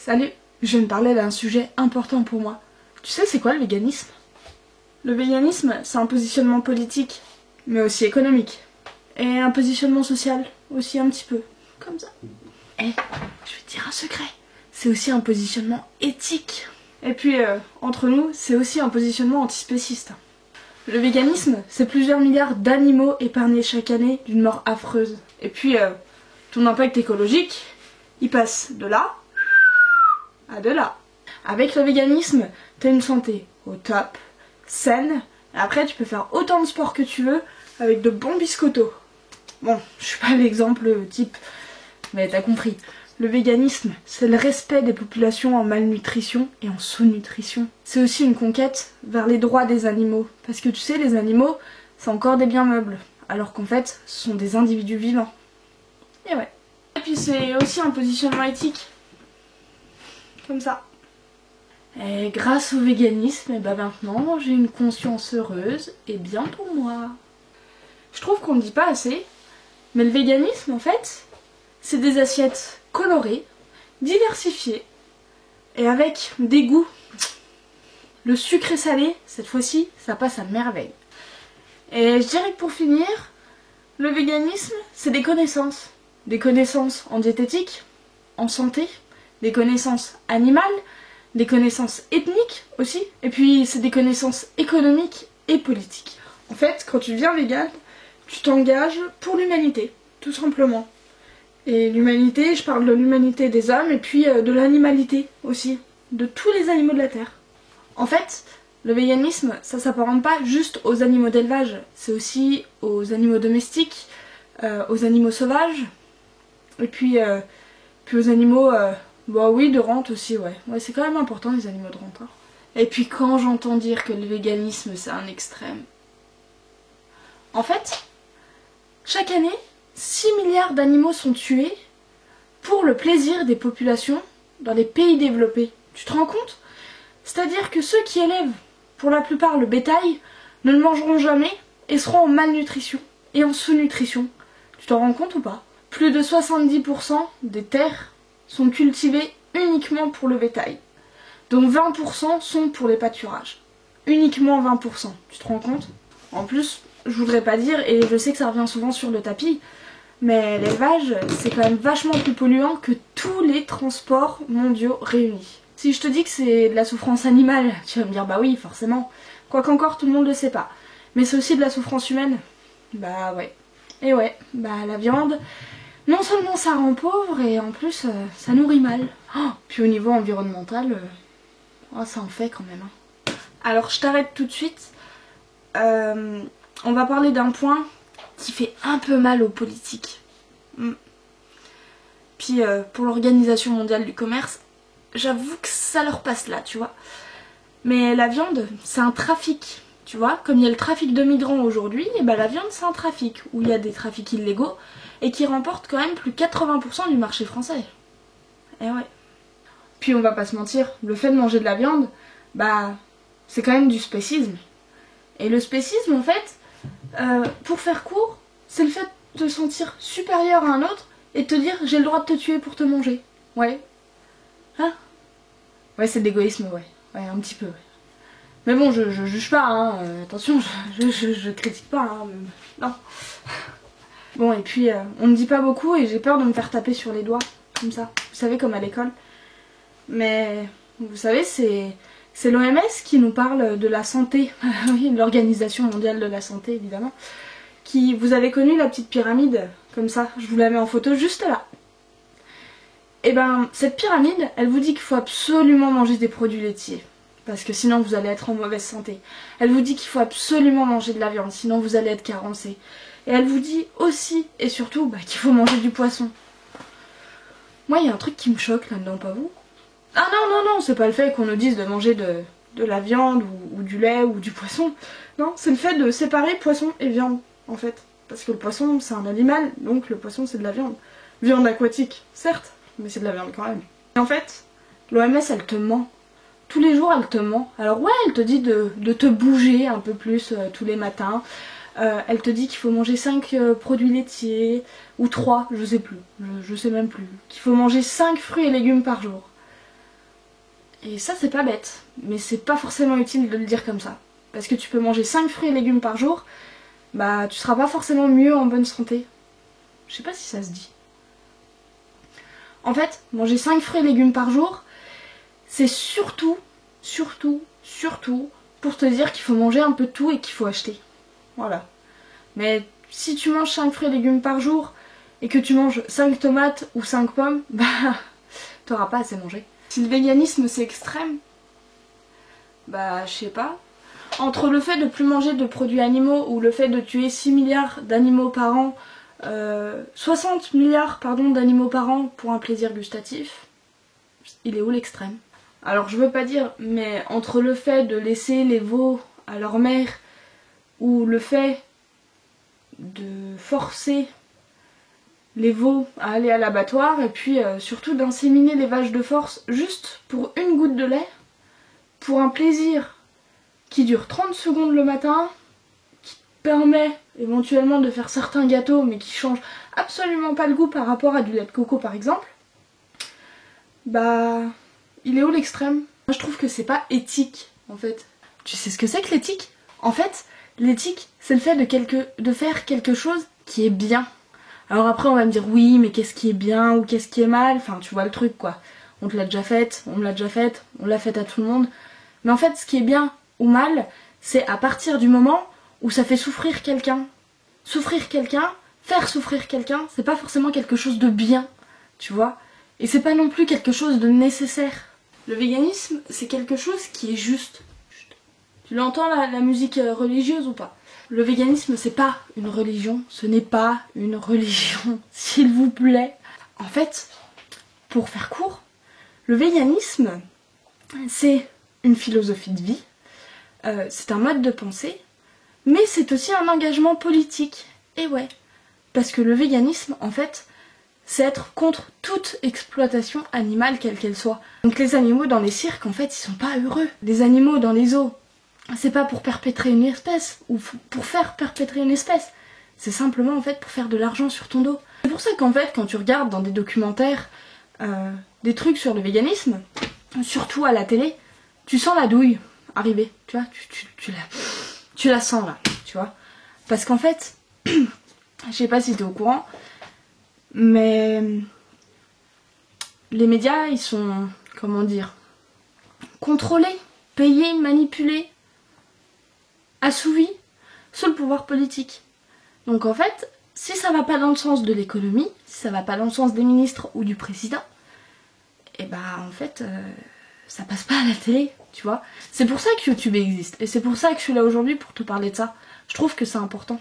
Salut, je vais me parler d'un sujet important pour moi. Tu sais c'est quoi le véganisme? Le véganisme, c'est un positionnement politique, mais aussi économique. Et un positionnement social, aussi un petit peu. Comme ça. Je vais te dire un secret. C'est aussi un positionnement éthique. Et puis, entre nous, c'est aussi un positionnement antispéciste. Le véganisme, c'est plusieurs milliards d'animaux épargnés chaque année d'une mort affreuse. Et puis, ton impact écologique, il passe de là à de là. Avec le véganisme, t'as une santé au top, saine, et après tu peux faire autant de sport que tu veux avec de bons biscottos. Bon, je suis pas l'exemple type, mais t'as compris. Le véganisme, c'est le respect des populations en malnutrition et en sous-nutrition. C'est aussi une conquête vers les droits des animaux. Parce que tu sais, les animaux, c'est encore des biens meubles. Alors qu'en fait, ce sont des individus vivants. Et ouais. Et puis c'est aussi un positionnement éthique. Comme ça. Et grâce au véganisme, et ben maintenant, j'ai une conscience heureuse et bien pour moi. Je trouve qu'on ne dit pas assez, mais le véganisme, en fait, c'est des assiettes colorées, diversifiées, et avec des goûts. Le sucré salé, cette fois-ci, ça passe à merveille. Et je dirais que pour finir, le véganisme, c'est des connaissances. Des connaissances en diététique, en santé, des connaissances animales, des connaissances ethniques aussi, et puis c'est des connaissances économiques et politiques. En fait, quand tu deviens vegan, tu t'engages pour l'humanité, tout simplement. Et l'humanité, je parle de l'humanité des hommes et puis de l'animalité aussi, de tous les animaux de la Terre. En fait, le véganisme, ça s'apparente pas juste aux animaux d'élevage, c'est aussi aux animaux domestiques, aux animaux sauvages, et puis aux animaux, bah oui, de rente aussi, ouais. Ouais, c'est quand même important les animaux de rente. Hein. Et puis quand j'entends dire que le véganisme c'est un extrême. En fait, chaque année, 6 milliards d'animaux sont tués pour le plaisir des populations dans les pays développés. Tu te rends compte? C'est-à-dire que ceux qui élèvent, pour la plupart, le bétail, ne le mangeront jamais et seront en malnutrition et en sous-nutrition. Tu t'en rends compte ou pas? Plus de 70% des terres sont cultivées uniquement pour le bétail. Donc 20% sont pour les pâturages. Uniquement 20%. Tu te rends compte? En plus, je voudrais pas dire, et je sais que ça revient souvent sur le tapis, mais l'élevage, c'est quand même vachement plus polluant que tous les transports mondiaux réunis. Si je te dis que c'est de la souffrance animale, tu vas me dire bah oui, forcément. Quoiqu'encore, tout le monde le sait pas. Mais c'est aussi de la souffrance humaine. Bah ouais. Et ouais, bah la viande, non seulement ça rend pauvre, et en plus, ça nourrit mal. Oh, puis au niveau environnemental, ça en fait quand même. Hein. Alors je t'arrête tout de suite. On va parler d'un point qui fait un peu mal aux politiques. Puis pour l'Organisation mondiale du commerce, j'avoue que ça leur passe là, tu vois. Mais la viande, c'est un trafic, tu vois. Comme il y a le trafic de migrants aujourd'hui, et ben la viande c'est un trafic, où il y a des trafics illégaux, et qui remportent quand même plus de 80% du marché français. Et ouais. Puis on va pas se mentir, le fait de manger de la viande, bah c'est quand même du spécisme. Et le spécisme en fait, pour faire court, c'est le fait de te sentir supérieur à un autre et de te dire j'ai le droit de te tuer pour te manger. Ouais. Hein? Ouais, c'est de l'égoïsme, ouais. Ouais, un petit peu. Ouais. Mais bon, je juge pas, hein. Attention, je critique pas, hein. Non. Bon, et puis on ne dit pas beaucoup et j'ai peur de me faire taper sur les doigts, comme ça. Vous savez, comme à l'école. Mais vous savez, c'est l'OMS qui nous parle de la santé. Oui, l'Organisation mondiale de la santé, évidemment. Vous avez connu la petite pyramide, comme ça. Je vous la mets en photo juste là. Et ben, cette pyramide, elle vous dit qu'il faut absolument manger des produits laitiers. Parce que sinon vous allez être en mauvaise santé. Elle vous dit qu'il faut absolument manger de la viande, sinon vous allez être carencé. Et elle vous dit aussi et surtout qu'il faut manger du poisson. Moi, il y a un truc qui me choque là-dedans, pas vous? Ah non, c'est pas le fait qu'on nous dise de manger de la viande ou du lait ou du poisson. Non, c'est le fait de séparer poisson et viande, en fait. Parce que le poisson, c'est un animal, donc le poisson, c'est de la viande. Viande aquatique, certes, mais c'est de la viande quand même. Et en fait, l'OMS, elle te ment. Tous les jours, elle te ment. Alors ouais, elle te dit de te bouger un peu plus tous les matins. Elle te dit qu'il faut manger 5 produits laitiers, ou 3, je sais plus, je sais même plus. Qu'il faut manger 5 fruits et légumes par jour. Et ça c'est pas bête, mais c'est pas forcément utile de le dire comme ça. Parce que tu peux manger 5 fruits et légumes par jour, bah tu seras pas forcément mieux en bonne santé. Je sais pas si ça se dit. En fait, manger 5 fruits et légumes par jour, c'est surtout pour te dire qu'il faut manger un peu de tout et qu'il faut acheter. Voilà. Mais si tu manges 5 fruits et légumes par jour et que tu manges 5 tomates ou 5 pommes, bah t'auras pas assez mangé. Si le véganisme c'est extrême, bah je sais pas. Entre le fait de plus manger de produits animaux ou le fait de tuer 6 milliards d'animaux par an, 60 milliards d'animaux par an pour un plaisir gustatif, il est où l'extrême? Alors je veux pas dire, mais entre le fait de laisser les veaux à leur mère ou le fait de forcer les veaux à aller à l'abattoir et puis surtout d'inséminer les vaches de force juste pour une goutte de lait, pour un plaisir qui dure 30 secondes le matin, qui permet éventuellement de faire certains gâteaux mais qui change absolument pas le goût par rapport à du lait de coco par exemple, bah il est où l'extrême? Moi je trouve que c'est pas éthique en fait. Tu sais ce que c'est que l'éthique? En fait, l'éthique c'est le fait de faire quelque chose qui est bien. Alors après on va me dire oui mais qu'est-ce qui est bien ou qu'est-ce qui est mal, enfin tu vois le truc quoi. On te l'a déjà faite, on me l'a déjà faite, on l'a faite à tout le monde. Mais en fait ce qui est bien ou mal, c'est à partir du moment où ça fait souffrir quelqu'un. Souffrir quelqu'un, faire souffrir quelqu'un, c'est pas forcément quelque chose de bien, tu vois. Et c'est pas non plus quelque chose de nécessaire. Le véganisme, c'est quelque chose qui est juste. Tu l'entends la musique religieuse ou pas? Le véganisme, c'est pas une religion, ce n'est pas une religion, s'il vous plaît. En fait, pour faire court, le véganisme, c'est une philosophie de vie, c'est un mode de pensée, mais c'est aussi un engagement politique. Et ouais, parce que le véganisme, en fait, c'est être contre toute exploitation animale, quelle qu'elle soit. Donc les animaux dans les cirques, en fait, ils sont pas heureux. Les animaux dans les zoos, c'est pas pour perpétrer une espèce, ou pour faire perpétrer une espèce. C'est simplement, en fait, pour faire de l'argent sur ton dos. C'est pour ça qu'en fait, quand tu regardes dans des documentaires, des trucs sur le véganisme, surtout à la télé, tu sens la douille arriver, tu vois, tu la sens là, tu vois. Parce qu'en fait, je sais pas si t'es au courant, mais les médias, ils sont, comment dire, contrôlés, payés, manipulés, assouvis sous le pouvoir politique. Donc en fait, si ça va pas dans le sens de l'économie, si ça va pas dans le sens des ministres ou du président, et bah en fait, ça passe pas à la télé, tu vois. C'est pour ça que YouTube existe, et c'est pour ça que je suis là aujourd'hui pour te parler de ça. Je trouve que c'est important.